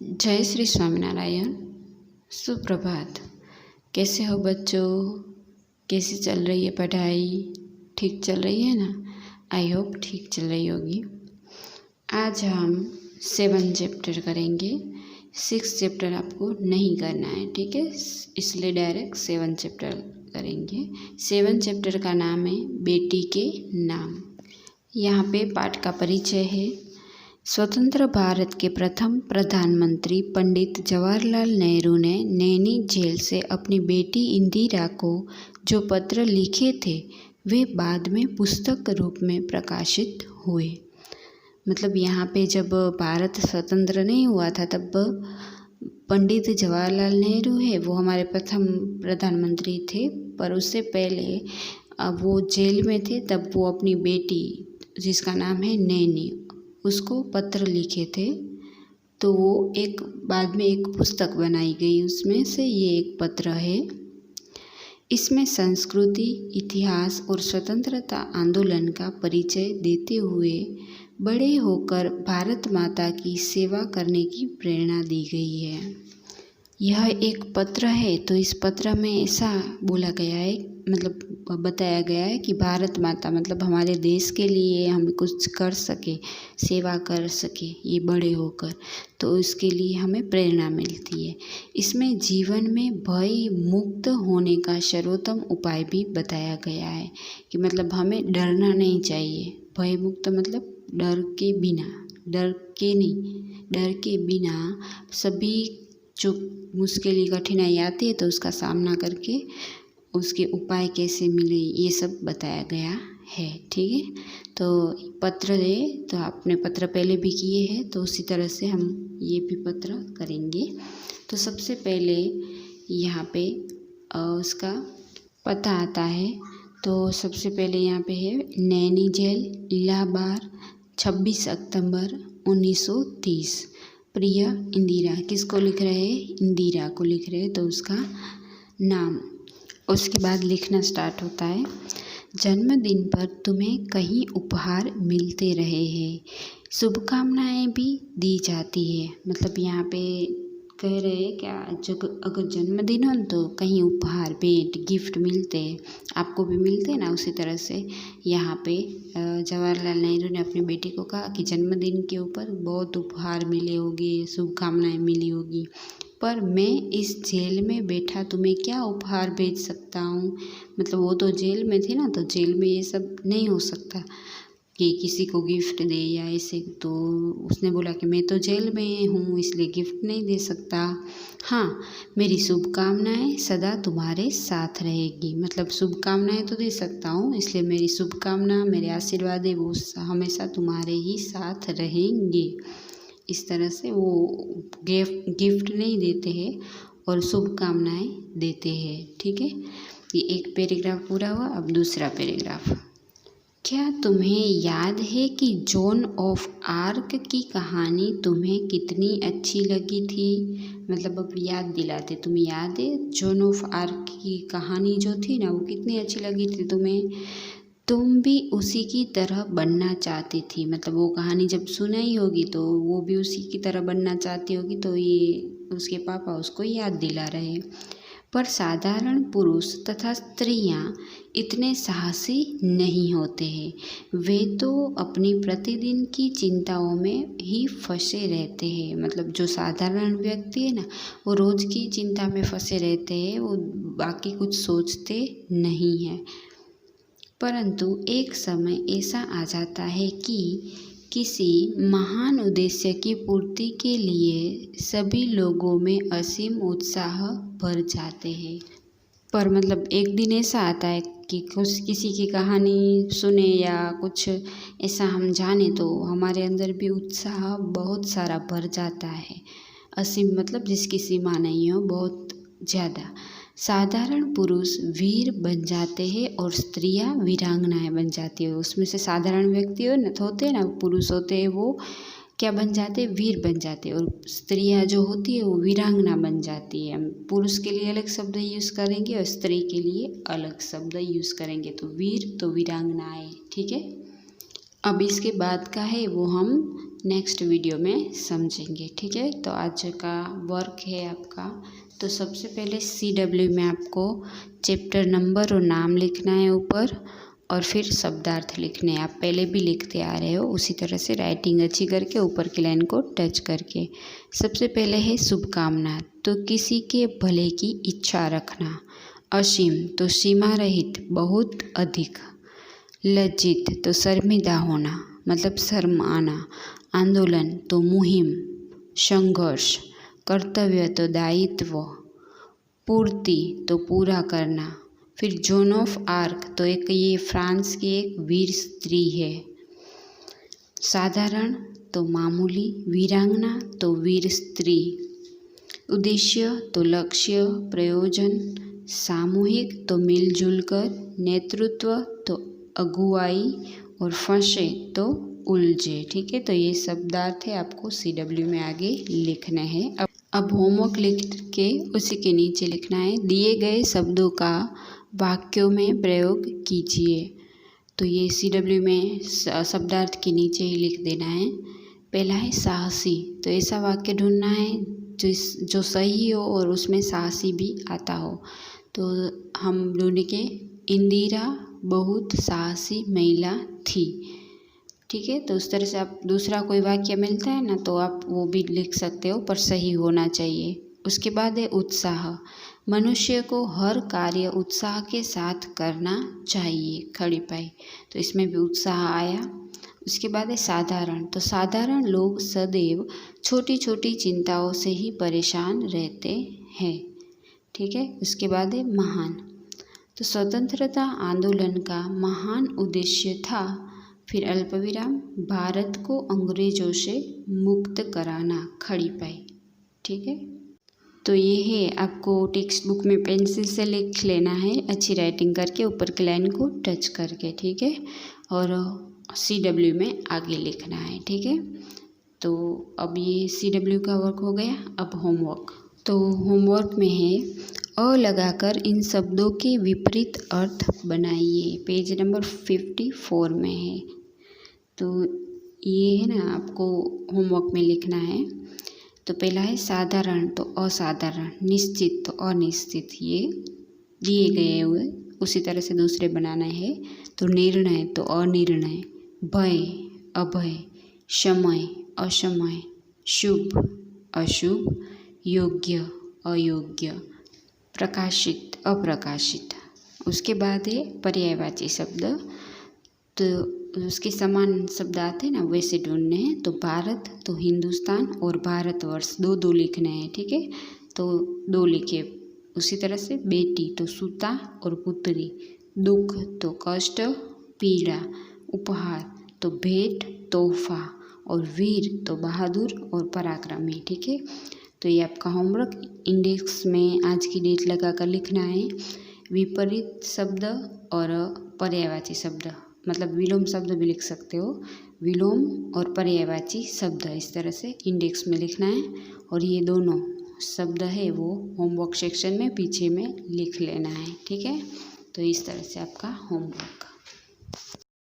जय श्री स्वामीनारायण। सुप्रभात। कैसे हो बच्चों? कैसी चल रही है पढ़ाई? ठीक चल रही है ना? आई होप ठीक चल रही होगी। आज हम 7 चैप्टर करेंगे। 6 चैप्टर आपको नहीं करना है, ठीक है? इसलिए डायरेक्ट 7 चैप्टर करेंगे। 7 चैप्टर का नाम है बेटी के नाम। यहाँ पे पाठ का परिचय है। स्वतंत्र भारत के प्रथम प्रधानमंत्री पंडित जवाहरलाल नेहरू ने नैनी जेल से अपनी बेटी इंदिरा को जो पत्र लिखे थे वे बाद में पुस्तक रूप में प्रकाशित हुए। मतलब यहाँ पे जब भारत स्वतंत्र नहीं हुआ था तब पंडित जवाहरलाल नेहरू है वो हमारे प्रथम प्रधानमंत्री थे, पर उससे पहले अब वो जेल में थे तब वो अपनी बेटी जिसका नाम है नैनी उसको पत्र लिखे थे, तो वो एक बाद में एक पुस्तक बनाई गई, उसमें से ये एक पत्र है। इसमें संस्कृति, इतिहास और स्वतंत्रता आंदोलन का परिचय देते हुए बड़े होकर भारत माता की सेवा करने की प्रेरणा दी गई है। यह एक पत्र है, तो इस पत्र में ऐसा बोला गया है, मतलब बताया गया है कि भारत माता मतलब हमारे देश के लिए हम कुछ कर सके, सेवा कर सके ये बड़े होकर, तो इसके लिए हमें प्रेरणा मिलती है। इसमें जीवन में भय मुक्त होने का सर्वोत्तम उपाय भी बताया गया है कि मतलब हमें डरना नहीं चाहिए। भय मुक्त मतलब डर के बिना, डर के नहीं, डर के बिना सभी जो मुश्किल कठिनाई आती है तो उसका सामना करके उसके उपाय कैसे मिले ये सब बताया गया है, ठीक है? तो पत्र है, तो आपने पत्र पहले भी किए हैं तो उसी तरह से हम ये भी पत्र करेंगे। तो सबसे पहले यहाँ पे उसका पता आता है। तो सबसे पहले यहाँ पे है नैनी जेल, इलाहाबाद, 26 अक्टूबर 1930। प्रिय इंदिरा, किसको लिख रहे हैं? इंदिरा को लिख रहे हैं, तो उसका नाम। उसके बाद लिखना स्टार्ट होता है। जन्मदिन पर तुम्हें कई उपहार मिलते रहे हैं, शुभकामनाएं भी दी जाती है। मतलब यहाँ पे कह रहे हैं क्या, अगर जन्मदिन हो तो कहीं उपहार, भेंट, गिफ्ट मिलते हैं, आपको भी मिलते हैं ना। उसी तरह से यहाँ पे जवाहरलाल नेहरू ने अपनी बेटी को कहा कि जन्मदिन के ऊपर बहुत उपहार मिले होंगे, शुभकामनाएं मिली होगी, पर मैं इस जेल में बैठा तुम्हें क्या उपहार भेज सकता हूँ। मतलब वो तो जेल में थे ना, तो जेल में ये सब नहीं हो सकता कि किसी को गिफ्ट दे या ऐसे। तो उसने बोला कि मैं तो जेल में हूँ इसलिए गिफ्ट नहीं दे सकता। हाँ, मेरी शुभकामनाएं सदा तुम्हारे साथ रहेगी। मतलब शुभकामनाएं तो दे सकता हूँ, इसलिए मेरी शुभकामना, मेरे आशीर्वाद है वो हमेशा तुम्हारे ही साथ रहेंगे। इस तरह से वो गिफ्ट नहीं देते हैं और शुभकामनाएं देते हैं, ठीक है? ये एक पैराग्राफ पूरा हुआ। अब दूसरा पैराग्राफ। क्या तुम्हें याद है कि जॉन ऑफ आर्क की कहानी तुम्हें कितनी अच्छी लगी थी? मतलब अब याद दिलाते, तुम्हें याद है जॉन ऑफ आर्क की कहानी जो थी ना, वो कितनी अच्छी लगी थी तुम्हें? तुम भी उसी की तरह बनना चाहती थी। मतलब वो कहानी जब सुनाई होगी तो वो भी उसी की तरह बनना चाहती होगी, तो ये उसके पापा उसको याद दिला रहे। पर साधारण पुरुष तथा स्त्रियां इतने साहसी नहीं होते हैं। वे तो अपनी प्रतिदिन की चिंताओं में ही फंसे रहते हैं। मतलब जो साधारण व्यक्ति है ना, वो रोज़ की चिंता में फंसे रहते हैं, वो बाकी कुछ सोचते नहीं हैं। परंतु एक समय ऐसा आ जाता है कि किसी महान उद्देश्य की पूर्ति के लिए सभी लोगों में असीम उत्साह भर जाते हैं। पर मतलब एक दिन ऐसा आता है कि किसी की कहानी सुने या कुछ ऐसा हम जाने तो हमारे अंदर भी उत्साह बहुत सारा भर जाता है। असीम मतलब जिसकी सीमा नहीं हो, बहुत ज़्यादा। साधारण पुरुष वीर बन जाते हैं और स्त्रियां वीरांगनाएं बन जाती है। उसमें से साधारण व्यक्ति होते हैं ना, पुरुष होते हैं, वो क्या बन जाते हैं? वीर बन जाते हैं। और स्त्रियां जो होती है वो वीरांगना बन जाती है। हम पुरुष के लिए अलग शब्द यूज़ करेंगे और स्त्री के लिए अलग शब्द यूज़ करेंगे। तो वीर तो वीरांगनाएं, ठीक है? अब इसके बाद का है वो हम नेक्स्ट वीडियो में समझेंगे। ठीक है, तो आज का वर्क है आपका, तो सबसे पहले CW में आपको चैप्टर नंबर और नाम लिखना है ऊपर, और फिर शब्दार्थ लिखने हैं। आप पहले भी लिखते आ रहे हो, उसी तरह से राइटिंग अच्छी करके ऊपर की लाइन को टच करके। सबसे पहले है शुभकामना, तो किसी के भले की इच्छा रखना। असीम तो सीमा रहित, बहुत अधिक। लज्जित तो शर्मिंदा होना, मतलब शर्म आना। आंदोलन तो मुहिम, संघर्ष। कर्तव्य तो दायित्व। पूर्ति तो पूरा करना। फिर जोन ऑफ आर्क तो एक ये फ्रांस की एक वीर स्त्री है। साधारण तो मामूली, वीरांगना तो वीर स्त्री। उद्देश्य तो लक्ष्य, प्रयोजन। सामूहिक तो मिलजुल कर। नेतृत्व तो अगुवाई, और फंसे तो उलझे। ठीक है, तो ये शब्दार्थ है, आपको CW में आगे लिखना है। अब होमवर्क लिख के उसी के नीचे लिखना है, दिए गए शब्दों का वाक्यों में प्रयोग कीजिए। तो ये CW में शब्दार्थ के नीचे ही लिख देना है। पहला है साहसी, तो ऐसा वाक्य ढूंढना है जो सही हो और उसमें साहसी भी आता हो। तो हम ढूंढेंगे, इंदिरा बहुत साहसी महिला थी। ठीक है, तो उस तरह से आप दूसरा कोई वाक्य मिलता है ना, तो आप वो भी लिख सकते हो, पर सही होना चाहिए। उसके बाद है उत्साह, मनुष्य को हर कार्य उत्साह के साथ करना चाहिए। खड़ी पाई, तो इसमें भी उत्साह आया। उसके बाद है साधारण, तो साधारण लोग सदैव छोटी छोटी चिंताओं से ही परेशान रहते हैं। ठीक है, उसके बाद है महान, तो स्वतंत्रता आंदोलन का महान उद्देश्य था। फिर अल्पविराम, भारत को अंग्रेजों से मुक्त कराना। खड़ी पाई। ठीक है, तो ये है, आपको टेक्स्ट बुक में पेंसिल से लिख लेना है, अच्छी राइटिंग करके ऊपर की लाइन को टच करके। ठीक है, और CW में आगे लिखना है। ठीक है, तो अब ये CW का वर्क हो गया। अब होमवर्क, तो होमवर्क में है अ लगाकर इन शब्दों के विपरीत अर्थ बनाइए। पेज नंबर 54 में है। तो ये है ना, आपको होमवर्क में लिखना है। तो पहला है साधारण तो असाधारण, निश्चित तो अनिश्चित, ये दिए गए हुए उसी तरह से दूसरे बनाना है। तो निर्णय तो अनिर्णय, भय अभय, समय असमय, शुभ अशुभ, योग्य अयोग्य, प्रकाशित अप्रकाशित। उसके बाद है पर्यायवाची शब्द, तो उसके समान शब्द आते हैं ना, वैसे ढूंढने हैं। तो भारत तो हिंदुस्तान, और भारतवर्ष दो दो लिखने हैं। ठीक है, तो दो लिखे। उसी तरह से बेटी तो सूता और पुत्री, दुख तो कष्ट पीड़ा, उपहार तो भेंट तोहफा, और वीर तो बहादुर और पराक्रमी। ठीक है, तो ये आपका होमवर्क। इंडेक्स में आज की डेट लगा कर लिखना है। विपरीत शब्द और पर्यायवाची शब्द, मतलब विलोम शब्द भी लिख सकते हो, विलोम और पर्यायवाची शब्द, इस तरह से इंडेक्स में लिखना है। और ये दोनों शब्द है वो होमवर्क सेक्शन में पीछे में लिख लेना है। ठीक है, तो इस तरह से आपका होमवर्क।